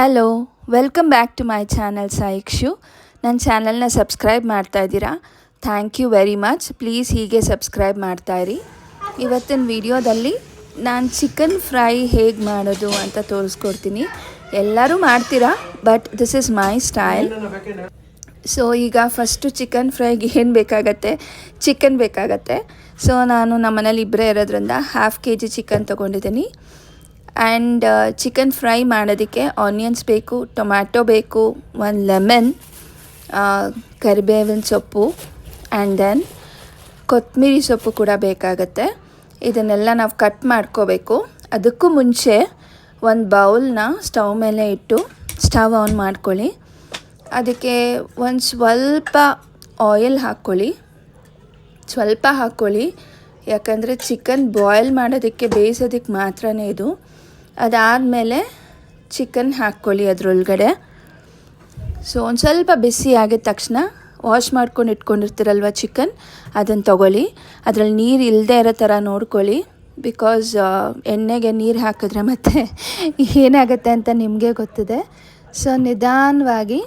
Hello, welcome back to my channel Saikshu. ನನ್ನ ಚಾನಲ್ನ subscribe ಮಾಡ್ತಾ ಇದ್ದೀರಾ? Thank you very much. Please ಹೀಗೆ ಸಬ್ಸ್ಕ್ರೈಬ್ ಮಾಡ್ತಾಯಿರಿ. ಇವತ್ತಿನ ವಿಡಿಯೋದಲ್ಲಿ ನಾನು ಚಿಕನ್ ಫ್ರೈ ಹೇಗೆ ಮಾಡೋದು ಅಂತ ತೋರಿಸ್ಕೊಡ್ತೀನಿ. ಎಲ್ಲರೂ ಮಾಡ್ತೀರಾ, but this is my style. So ಈಗ ಫಸ್ಟು ಚಿಕನ್ ಫ್ರೈಗೆ ಏನು ಬೇಕಾಗತ್ತೆ, ಚಿಕನ್ ಬೇಕಾಗತ್ತೆ. ಸೊ ನಾನು ನಮ್ಮ ಮನೇಲಿ ಇಬ್ಬರೇ ಇರೋದ್ರಿಂದ 1/2 kg ಚಿಕನ್ ತೊಗೊಂಡಿದ್ದೀನಿ. ಆ್ಯಂಡ್ ಚಿಕನ್ ಫ್ರೈ ಮಾಡೋದಕ್ಕೆ ಆನಿಯನ್ಸ್ ಬೇಕು, ಟೊಮ್ಯಾಟೊ ಬೇಕು, 1 ಲೆಮನ್, ಕರಿಬೇವಿನ ಸೊಪ್ಪು ಆ್ಯಂಡ್ ದೆನ್ ಕೊತ್ತಂಬರಿ ಸೊಪ್ಪು ಕೂಡ ಬೇಕಾಗತ್ತೆ. ಇದನ್ನೆಲ್ಲ ನಾವು ಕಟ್ ಮಾಡ್ಕೋಬೇಕು. ಅದಕ್ಕೂ ಮುಂಚೆ ಒಂದು ಬೌಲ್ನ ಸ್ಟವ್ ಮೇಲೆ ಇಟ್ಟು ಸ್ಟವ್ ಆನ್ ಮಾಡ್ಕೊಳ್ಳಿ. ಅದಕ್ಕೆ ಒಂದು ಸ್ವಲ್ಪ ಆಯಿಲ್ ಹಾಕ್ಕೊಳ್ಳಿ, ಯಾಕಂದರೆ ಚಿಕನ್ ಬಾಯ್ಲ್ ಮಾಡೋದಕ್ಕೆ ಬೇಯಿಸೋದಕ್ಕೆ ಮಾತ್ರನೇ ಇದು. ಅದಾದಮೇಲೆ ಚಿಕನ್ ಹಾಕ್ಕೊಳ್ಳಿ ಅದರೊಳಗಡೆ. ಸೊ ಒಂದು ಸ್ವಲ್ಪ ಬಿಸಿ ಆಗಿದ ತಕ್ಷಣ ವಾಶ್ ಮಾಡ್ಕೊಂಡು ಇಟ್ಕೊಂಡಿರ್ತೀರಲ್ವ ಚಿಕನ್, ಅದನ್ನು ತೊಗೊಳ್ಳಿ. ಅದರಲ್ಲಿ ನೀರು ಇಲ್ಲದೆ ಇರೋ ಥರ ನೋಡ್ಕೊಳ್ಳಿ. ಬಿಕಾಸ್ ಎಣ್ಣೆಗೆ ನೀರು ಹಾಕಿದ್ರೆ ಮತ್ತೆ ಏನಾಗುತ್ತೆ ಅಂತ ನಿಮಗೆ ಗೊತ್ತಿದೆ. ಸೊ ನಿಧಾನವಾಗಿ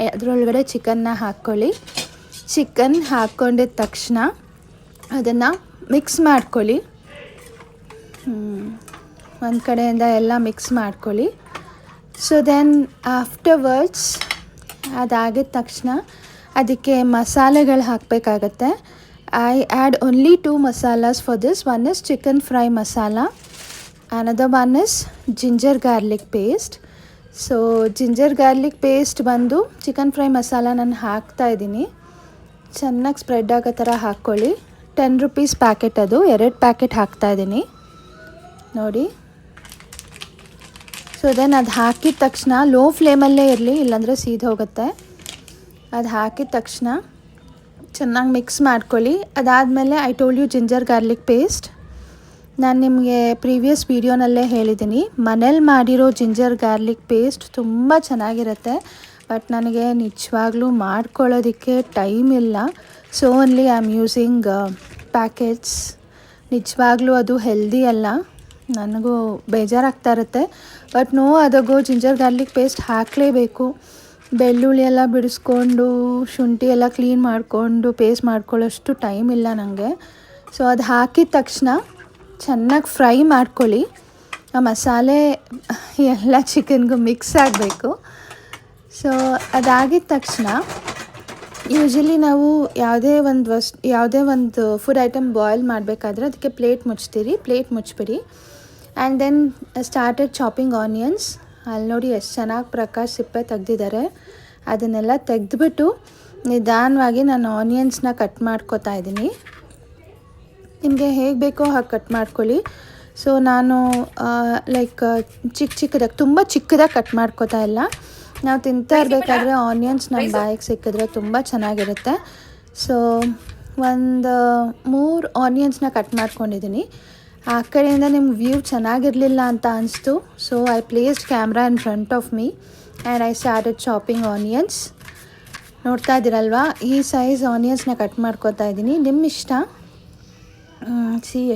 ಅದರೊಳಗಡೆ ಚಿಕನ್ನ ಹಾಕ್ಕೊಳ್ಳಿ. ಚಿಕನ್ ಹಾಕ್ಕೊಂಡಿದ್ದ ತಕ್ಷಣ ಅದನ್ನು ಮಿಕ್ಸ್ ಮಾಡ್ಕೊಳ್ಳಿ. ಒಂದು ಕಡೆಯಿಂದ ಎಲ್ಲ ಮಿಕ್ಸ್ ಮಾಡ್ಕೊಳ್ಳಿ. ಸೊ ದೆನ್ ಆಫ್ಟರ್ವರ್ಡ್ಸ್ ಅದಾಗಿದ ತಕ್ಷಣ ಅದಕ್ಕೆ ಮಸಾಲೆಗಳು ಹಾಕಬೇಕಾಗತ್ತೆ. I add only 2 masalas for this. One is chicken fry masala, another one is ginger garlic paste. So ginger garlic paste ಬಂದು ಚಿಕನ್ ಫ್ರೈ ಮಸಾಲ ನಾನು ಹಾಕ್ತಾಯಿದ್ದೀನಿ. ಚೆನ್ನಾಗಿ ಸ್ಪ್ರೆಡ್ ಆಗೋ ಥರ ಹಾಕ್ಕೊಳ್ಳಿ. 10 rupees ಪ್ಯಾಕೆಟ್, ಅದು 2 ಪ್ಯಾಕೆಟ್ ಹಾಕ್ತಾಯಿದ್ದೀನಿ ನೋಡಿ. ಸೊ ದೆನ್ ಅದು ಹಾಕಿದ ತಕ್ಷಣ ಲೋ ಫ್ಲೇಮಲ್ಲೇ ಇರಲಿ, ಇಲ್ಲಾಂದರೆ ಸೀದ್ ಹೋಗುತ್ತೆ. ಅದು ಹಾಕಿದ ತಕ್ಷಣ ಚೆನ್ನಾಗಿ ಮಿಕ್ಸ್ ಮಾಡ್ಕೊಳ್ಳಿ. ಅದಾದಮೇಲೆ I told you ginger garlic paste. ನಾನು ನಿಮಗೆ ಪ್ರೀವಿಯಸ್ ವೀಡಿಯೋನಲ್ಲೇ ಹೇಳಿದ್ದೀನಿ, ಮನೇಲಿ ಮಾಡಿರೋ ಜಿಂಜರ್ ಗಾರ್ಲಿಕ್ ಪೇಸ್ಟ್ ತುಂಬ ಚೆನ್ನಾಗಿರುತ್ತೆ. ಬಟ್ ನನಗೆ ನಿಜವಾಗ್ಲೂ ಮಾಡ್ಕೊಳ್ಳೋದಕ್ಕೆ ಟೈಮ್ ಇಲ್ಲ. So only I am using packets. ನಿಜವಾಗ್ಲೂ ಅದು ಹೆಲ್ದಿ ಅಲ್ಲ, ನನಗೂ ಬೇಜಾರಾಗ್ತಾ ಇರುತ್ತೆ. ಬಟ್ ನೋ ಅದಗೋ ಜಿಂಜರ್ ಗಾರ್ಲಿಕ್ ಪೇಸ್ಟ್ ಹಾಕಲೇಬೇಕು. ಬೆಳ್ಳುಳ್ಳಿ ಎಲ್ಲ ಬಿಡಿಸ್ಕೊಂಡು, ಶುಂಠಿ ಎಲ್ಲ ಕ್ಲೀನ್ ಮಾಡಿಕೊಂಡು ಪೇಸ್ಟ್ ಮಾಡ್ಕೊಳ್ಳೋಷ್ಟು ಟೈಮ್ ಇಲ್ಲ ನನಗೆ. ಸೊ ಅದು ಹಾಕಿದ ತಕ್ಷಣ ಚೆನ್ನಾಗಿ ಫ್ರೈ ಮಾಡ್ಕೊಳ್ಳಿ. ಆ ಮಸಾಲೆ ಎಲ್ಲ ಚಿಕನ್ಗೂ ಮಿಕ್ಸ್ ಆಗಬೇಕು. ಸೊ ಅದಾಗಿದ ತಕ್ಷಣ ಯೂಶಲಿ ನಾವು ಯಾವುದೇ ಒಂದು ಫುಡ್ ಐಟಮ್ ಬಾಯ್ಲ್ ಮಾಡಬೇಕಾದ್ರೆ ಅದಕ್ಕೆ ಪ್ಲೇಟ್ ಮುಚ್ಚಿಬಿಡಿ. And then started chopping onions. ಅಲ್ಲಿ ನೋಡಿ ಎಷ್ಟು ಚೆನ್ನಾಗಿ ಪ್ರಕಾಶ್ ಸಿಪ್ಪೆ ತೆಗ್ದಿದ್ದಾರೆ. ಅದನ್ನೆಲ್ಲ ತೆಗೆದುಬಿಟ್ಟು ನಿಧಾನವಾಗಿ ನಾನು ಆನಿಯನ್ಸ್ನ ಕಟ್ ಮಾಡ್ಕೋತಾ ಇದ್ದೀನಿ. ನಿಮಗೆ ಹೇಗೆ ಬೇಕೋ ಹಾಗೆ ಕಟ್ ಮಾಡ್ಕೊಳ್ಳಿ. ಸೊ ನಾನು ಚಿಕ್ಕದಾಗಿ, ತುಂಬ ಚಿಕ್ಕದಾಗಿ ಕಟ್ ಮಾಡ್ಕೋತಾ ಇಲ್ಲ. ನಾವು ತಿಂತಾ ಇರಬೇಕಾದ್ರೆ ಆನಿಯನ್ಸ್ ನಮ್ಮ ಬಾಯಿಗೆ ಸಿಕ್ಕಿದ್ರೆ ತುಂಬ ಚೆನ್ನಾಗಿರುತ್ತೆ. ಸೊ ಒಂದು 3 ಆನಿಯನ್ಸ್ನ ಕಟ್ ಮಾಡ್ಕೊಂಡಿದ್ದೀನಿ. ಆ ಕಡೆಯಿಂದ ನಿಮ್ಗೆ ವ್ಯೂ ಚೆನ್ನಾಗಿರಲಿಲ್ಲ ಅಂತ ಅನಿಸ್ತು. So I placed camera in front of me and I started chopping onions. ನೋಡ್ತಾ ಇದ್ದೀರಲ್ವಾ, ಈ ಸೈಜ್ ಆನಿಯನ್ಸ್ನ ಕಟ್ ಮಾಡ್ಕೋತಾ ಇದ್ದೀನಿ. ನಿಮ್ಮ ಇಷ್ಟ.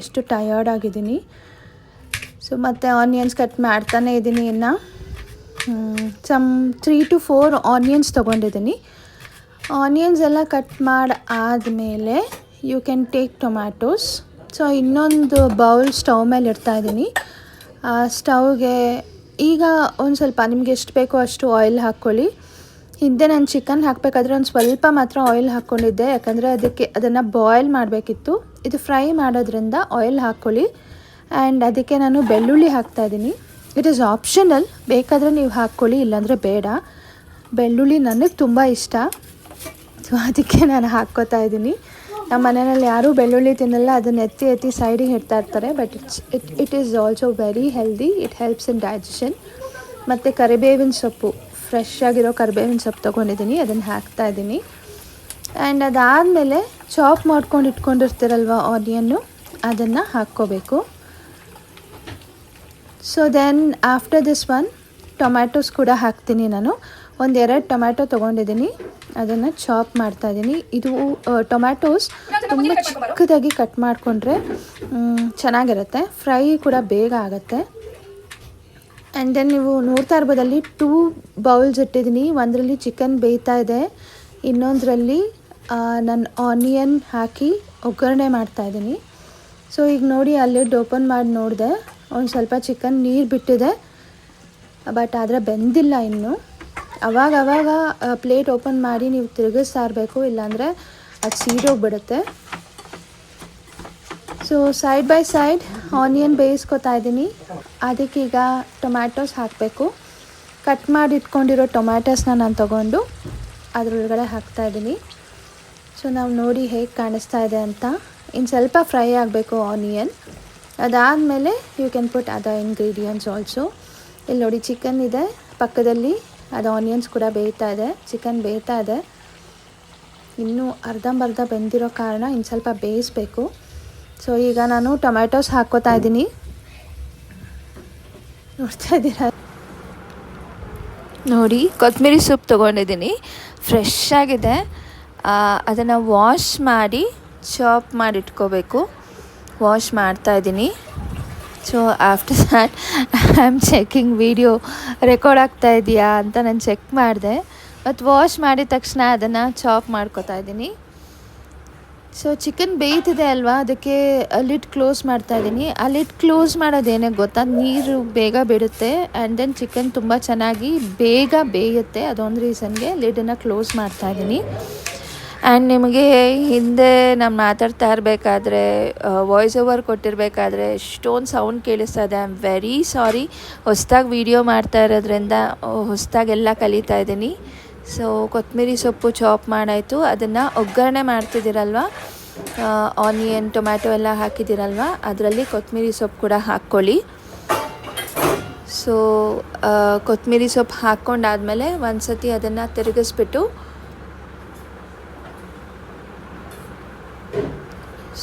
ಎಷ್ಟು ಟಯರ್ಡ್ ಆಗಿದ್ದೀನಿ. ಸೊ ಮತ್ತು ಆನಿಯನ್ಸ್ ಕಟ್ ಮಾಡ್ತಾನೇ ಇದ್ದೀನಿ. ಇನ್ನು 3 to 4 ಆನಿಯನ್ಸ್ ತೊಗೊಂಡಿದ್ದೀನಿ. ಆನಿಯನ್ಸ್ ಎಲ್ಲ ಕಟ್ ಮಾಡಿ ಆದಮೇಲೆ you can take tomatoes. So ಇನ್ನೊಂದು ಬೌಲ್ ಸ್ಟವ್ ಮೇಲೆ ಇಡ್ತಾಯಿದ್ದೀನಿ. ಸ್ಟವ್ಗೆ ಈಗ ಒಂದು ಸ್ವಲ್ಪ ನಿಮ್ಗೆ ಎಷ್ಟು ಬೇಕೋ ಅಷ್ಟು ಆಯಿಲ್ ಹಾಕ್ಕೊಳ್ಳಿ. ಹಿಂದೆ ನಾನು ಚಿಕನ್ ಹಾಕಬೇಕಾದ್ರೆ ಒಂದು ಸ್ವಲ್ಪ ಮಾತ್ರ ಆಯಿಲ್ ಹಾಕ್ಕೊಂಡಿದ್ದೆ, ಯಾಕಂದರೆ ಅದನ್ನು ಬಾಯ್ಲ್ ಮಾಡಬೇಕಿತ್ತು. ಇದು ಫ್ರೈ ಮಾಡೋದ್ರಿಂದ ಆಯಿಲ್ ಹಾಕ್ಕೊಳ್ಳಿ. ಆ್ಯಂಡ್ ಅದಕ್ಕೆ ನಾನು ಬೆಳ್ಳುಳ್ಳಿ ಹಾಕ್ತಾಯಿದ್ದೀನಿ. ಇಟ್ ಈಸ್ ಆಪ್ಷನಲ್, ಬೇಕಾದರೆ ನೀವು ಹಾಕ್ಕೊಳ್ಳಿ, ಇಲ್ಲಾಂದರೆ ಬೇಡ. ಬೆಳ್ಳುಳ್ಳಿ ನನಗೆ ತುಂಬ ಇಷ್ಟ, ಸೊ ಅದಕ್ಕೆ ನಾನು ಹಾಕ್ಕೋತಾ ಇದ್ದೀನಿ. ನಮ್ಮ ಮನೆಯಲ್ಲಿ ಯಾರೂ ಬೆಳ್ಳುಳ್ಳಿ ತಿನ್ನಲ್ಲ, ಅದನ್ನು ಎತ್ತಿ ಸೈಡಿಗೆ ಇಡ್ತಾ ಇರ್ತಾರೆ. But it is also very healthy. It helps in digestion. ಮತ್ತು ಕರಿಬೇವಿನ ಸೊಪ್ಪು, ಫ್ರೆಶ್ ಆಗಿರೋ ಕರಿಬೇವಿನ ಸೊಪ್ಪು ತೊಗೊಂಡಿದ್ದೀನಿ, ಅದನ್ನು ಹಾಕ್ತಾಯಿದ್ದೀನಿ. ಆ್ಯಂಡ್ ಅದಾದಮೇಲೆ ಚಾಪ್ ಮಾಡ್ಕೊಂಡು ಇಟ್ಕೊಂಡಿರ್ತೀರಲ್ವ ಆನಿಯನ್ನು, ಅದನ್ನು ಹಾಕ್ಕೋಬೇಕು. So then after this one tomatoes ಕೂಡ ಹಾಕ್ತೀನಿ. ನಾನು 1-2 ಟೊಮ್ಯಾಟೊ ತೊಗೊಂಡಿದ್ದೀನಿ, ಅದನ್ನು ಚಾಪ್ ಮಾಡ್ತಾಯಿದ್ದೀನಿ. ಇದು ಟೊಮ್ಯಾಟೋಸ್ ತುಂಬ ಚಿಕ್ಕದಾಗಿ ಕಟ್ ಮಾಡಿಕೊಂಡ್ರೆ ಚೆನ್ನಾಗಿರುತ್ತೆ. ಫ್ರೈ ಕೂಡ ಬೇಗ ಆಗುತ್ತೆ. ಆ್ಯಂಡ್ ದೆನ್ ನೀವು ನೋಡ್ತಾ ಇರ್ಬೋದಲ್ಲಿ 2 ಬೌಲ್ಸ್ ಇಟ್ಟಿದ್ದೀನಿ. ಒಂದರಲ್ಲಿ ಚಿಕನ್ ಬೇಯ್ತಾ ಇದೆ, ಇನ್ನೊಂದರಲ್ಲಿ ನಾನು ಆನಿಯನ್ ಹಾಕಿ ಒಗ್ಗರಣೆ ಮಾಡ್ತಾಯಿದ್ದೀನಿ. ಸೊ ಈಗ ನೋಡಿ ಅಲ್ಲಿ ಓಪನ್ ಮಾಡಿ ನೋಡಿದೆ, ಒಂದು ಸ್ವಲ್ಪ ಚಿಕನ್ ನೀರು ಬಿಟ್ಟಿದೆ, ಬಟ್ ಆದರೆ ಬೆಂದಿಲ್ಲ ಇನ್ನು. ಅವಾಗ ಪ್ಲೇಟ್ ಓಪನ್ ಮಾಡಿ ನೀವು ತಿರುಗಿಸ್ತಾ ಇರಬೇಕು, ಇಲ್ಲಾಂದರೆ ಅದು ಸೀದೋಗ್ಬಿಡುತ್ತೆ. So side by side onion ಬೇಯಿಸ್ಕೊತಾ ಇದ್ದೀನಿ. ಅದಕ್ಕೀಗ ಟೊಮ್ಯಾಟೋಸ್ ಹಾಕಬೇಕು. ಕಟ್ ಮಾಡಿ ಇಟ್ಕೊಂಡಿರೋ ಟೊಮ್ಯಾಟೋಸ್ನ ನಾನು ತೊಗೊಂಡು ಅದರೊಳಗಡೆ ಹಾಕ್ತಾಯಿದ್ದೀನಿ. ಸೊ ನಾವು ನೋಡಿ ಹೇಗೆ ಕಾಣಿಸ್ತಾ ಇದೆ ಅಂತ. ಇನ್ನು ಸ್ವಲ್ಪ ಫ್ರೈ ಆಗಬೇಕು ಆನಿಯನ್. ಅದಾದಮೇಲೆ you can put other ingredients also. ಇಲ್ಲಿ ನೋಡಿ ಚಿಕನ್ ಇದೆ ಪಕ್ಕದಲ್ಲಿ, ಅದು ಆನಿಯನ್ಸ್ ಕೂಡ ಬೇಯ್ತಾ ಇದೆ, ಚಿಕನ್ ಬೇಯ್ತಾ ಇದೆ. ಇನ್ನೂ ಅರ್ಧಂಬರ್ಧ ಬೆಂದಿರೋ ಕಾರಣ ಇನ್ನು ಸ್ವಲ್ಪ ಬೇಯಿಸಬೇಕು. ಸೊ ಈಗ ನಾನು ಟೊಮ್ಯಾಟೋಸ್ ಹಾಕ್ಕೋತಾ ಇದ್ದೀನಿ. ನೋಡ್ತಾ ಇದ್ದೀರಾ ನೋಡಿ, ಕೊತ್ತಂಬರಿ ಸೊಪ್ಪು ತೊಗೊಂಡಿದ್ದೀನಿ, ಫ್ರೆಶ್ ಆಗಿದೆ. ಅದನ್ನು ವಾಶ್ ಮಾಡಿ ಚಾಪ್ ಮಾಡಿ ಇಟ್ಕೋಬೇಕು. ವಾಶ್ ಮಾಡ್ತಾಯಿದ್ದೀನಿ. So after that I am checking video record ಆಗ್ತಾ ಇದೆಯಾ ಅಂತ ನಾನು ಚೆಕ್ ಮಾಡಿದೆ. ಮತ್ತು ವಾಶ್ ಮಾಡಿದ ತಕ್ಷಣ ಅದನ್ನು ಚಾಪ್ ಮಾಡ್ಕೋತಾ ಇದ್ದೀನಿ. ಸೊ ಚಿಕನ್ ಬೇಯ್ತಿದೆ ಅಲ್ವಾ, ಅದಕ್ಕೆ ಲಿಡ್ ಕ್ಲೋಸ್ ಮಾಡ್ತಾಯಿದ್ದೀನಿ. ಆ ಲಿಡ್ ಕ್ಲೋಸ್ ಮಾಡೋದೇನೇ ಗೊತ್ತಾ, ನೀರು ಬೇಗ ಬಿಡುತ್ತೆ ಆ್ಯಂಡ್ ದೆನ್ ಚಿಕನ್ ತುಂಬ ಚೆನ್ನಾಗಿ ಬೇಗ ಬೇಯುತ್ತೆ. ಅದೊಂದು ರೀಸನ್ಗೆ ಲಿಡನ್ನು ಕ್ಲೋಸ್ ಮಾಡ್ತಾಯಿದ್ದೀನಿ. ಆ್ಯಂಡ್ ನಿಮಗೆ ಹಿಂದೆ ನಾನು ಮಾತಾಡ್ತಾ ಇರಬೇಕಾದ್ರೆ ವಾಯ್ಸ್ ಓವರ್ ಕೊಟ್ಟಿರಬೇಕಾದ್ರೆ ಎಷ್ಟೊಂದು ಸೌಂಡ್ ಕೇಳಿಸ್ತಾ ಇದೆ. I am very sorry. ಹೊಸ್ದಾಗಿ ವೀಡಿಯೋ ಮಾಡ್ತಾ ಇರೋದ್ರಿಂದ ಹೊಸ್ದಾಗೆಲ್ಲ ಕಲಿತಾ ಇದ್ದೀನಿ. ಸೊ ಕೊತ್ತಂಬರಿ ಸೊಪ್ಪು ಚಾಪ್ ಮಾಡಾಯಿತು. ಅದನ್ನು ಒಗ್ಗರಣೆ ಮಾಡ್ತಿದ್ದೀರಲ್ವ, ಆನಿಯನ್ ಟೊಮ್ಯಾಟೊ ಎಲ್ಲ ಹಾಕಿದ್ದೀರಲ್ವ, ಅದರಲ್ಲಿ ಕೊತ್ತಂಬರಿ ಸೊಪ್ಪು ಕೂಡ ಹಾಕ್ಕೊಳ್ಳಿ. ಸೊ ಕೊತ್ತಂಬರಿ ಸೊಪ್ಪು ಹಾಕ್ಕೊಂಡಾದಮೇಲೆ ಒಂದು ಸತಿ ಅದನ್ನು ತಿರುಗಿಸ್ಬಿಟ್ಟು,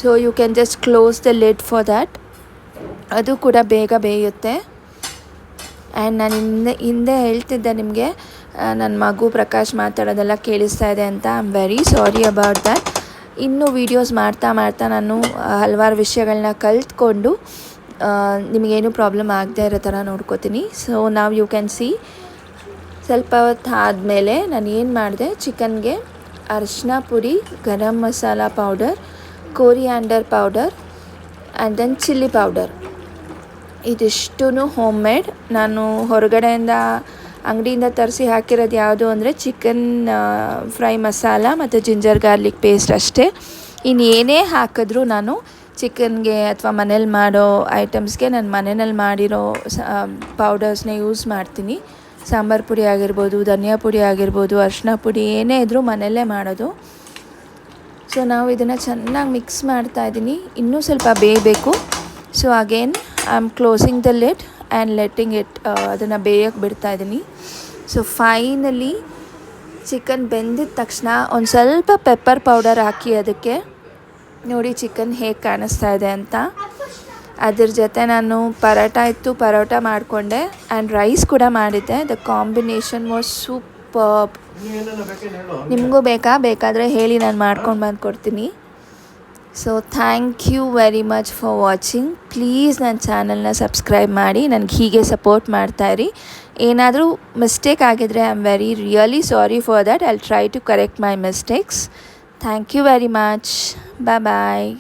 so you can just close the lid for that. ಅದು ಕೂಡ ಬೇಗ ಬೇಯುತ್ತೆ. ಆ್ಯಂಡ್ ನಾನು ಹಿಂದೆ ಹೇಳ್ತಿದ್ದೆ ನಿಮಗೆ, ನನ್ನ ಮಗು ಪ್ರಕಾಶ್ ಮಾತಾಡೋದೆಲ್ಲ ಕೇಳಿಸ್ತಾ ಇದೆ ಅಂತ. I am very sorry about that. ಇನ್ನೂ ವೀಡಿಯೋಸ್ ಮಾಡ್ತಾ ನಾನು ಹಲವಾರು ವಿಷಯಗಳನ್ನ ಕಲ್ತ್ಕೊಂಡು ನಿಮಗೇನು ಪ್ರಾಬ್ಲಮ್ ಆಗದೆ ಇರೋ ಥರ ನೋಡ್ಕೋತೀನಿ. ಸೊ ನಾವು ಯು ಕ್ಯಾನ್ ಸಿ ಸ್ವಲ್ಪ ಹೊತ್ತು ಆದಮೇಲೆ ನಾನು ಏನು ಮಾಡಿದೆ, ಚಿಕನ್ಗೆ ಅರಿಶಿನ ಪುಡಿ, garam masala powder, coriander powder and then chilli powder, ಇದಿಷ್ಟೂ ಹೋಮ್ ಮೇಡ್. ನಾನು ಹೊರಗಡೆಯಿಂದ ಅಂಗಡಿಯಿಂದ ತರಿಸಿ ಹಾಕಿರೋದು ಯಾವುದು ಅಂದರೆ ಚಿಕನ್ ಫ್ರೈ ಮಸಾಲ ಮತ್ತು ಜಿಂಜರ್ ಗಾರ್ಲಿಕ್ ಪೇಸ್ಟ್ ಅಷ್ಟೇ. ಇನ್ನೇನೇ ಹಾಕಿದ್ರೂ ನಾನು ಚಿಕನ್ಗೆ ಅಥವಾ ಮನೇಲಿ ಮಾಡೋ ಐಟಮ್ಸ್ಗೆ ನಾನು ಮನೆಯಲ್ಲಿ ಮಾಡಿರೋ ಪೌಡರ್ಸ್ನೇ ಯೂಸ್ ಮಾಡ್ತೀನಿ. ಸಾಂಬಾರು ಪುಡಿ ಆಗಿರ್ಬೋದು, ಧನಿಯಾ ಪುಡಿ ಆಗಿರ್ಬೋದು, ಅರಿಶಿನ ಪುಡಿ, ಏನೇ ಇದ್ದರೂ ಮನೆಯಲ್ಲೇ ಮಾಡೋದು. ಸೊ ನಾವು ಇದನ್ನು ಚೆನ್ನಾಗಿ ಮಿಕ್ಸ್ ಮಾಡ್ತಾಯಿದ್ದೀನಿ. ಇನ್ನೂ ಸ್ವಲ್ಪ ಬೇಯಬೇಕು. So again I am closing the lid and letting it, ಅದನ್ನು ಬೇಯಕ್ಕೆ ಬಿಡ್ತಾಯಿದ್ದೀನಿ. ಸೊ ಫೈನಲಿ ಚಿಕನ್ ಬೆಂದಿದ ತಕ್ಷಣ ಒಂದು ಸ್ವಲ್ಪ ಪೆಪ್ಪರ್ ಪೌಡರ್ ಹಾಕಿ ಅದಕ್ಕೆ ನೋಡಿ ಚಿಕನ್ ಹೇಗೆ ಕಾಣಿಸ್ತಾ ಇದೆ ಅಂತ. ಅದ್ರ ಜೊತೆ ನಾನು ಪರೋಟ ಮಾಡಿಕೊಂಡೆ ಆ್ಯಂಡ್ ರೈಸ್ ಕೂಡ ಮಾಡಿದ್ದೆ. The combination was superb. ನಿಮಗೂ ಬೇಕಾದರೆ ಹೇಳಿ, ನಾನು ಮಾಡ್ಕೊಂಡು ಬಂದು ಕೊಡ್ತೀನಿ. So thank you very much for watching. Please ನನ್ನ ಚಾನಲ್ನ ಸಬ್ಸ್ಕ್ರೈಬ್ ಮಾಡಿ, ನನಗೆ ಹೀಗೆ ಸಪೋರ್ಟ್ ಮಾಡ್ತಾಯಿರಿ. ಏನಾದರೂ ಮಿಸ್ಟೇಕ್ ಆಗಿದ್ರೆ I am very really sorry for that. I will try to correct my mistakes. Thank you very much. Bye.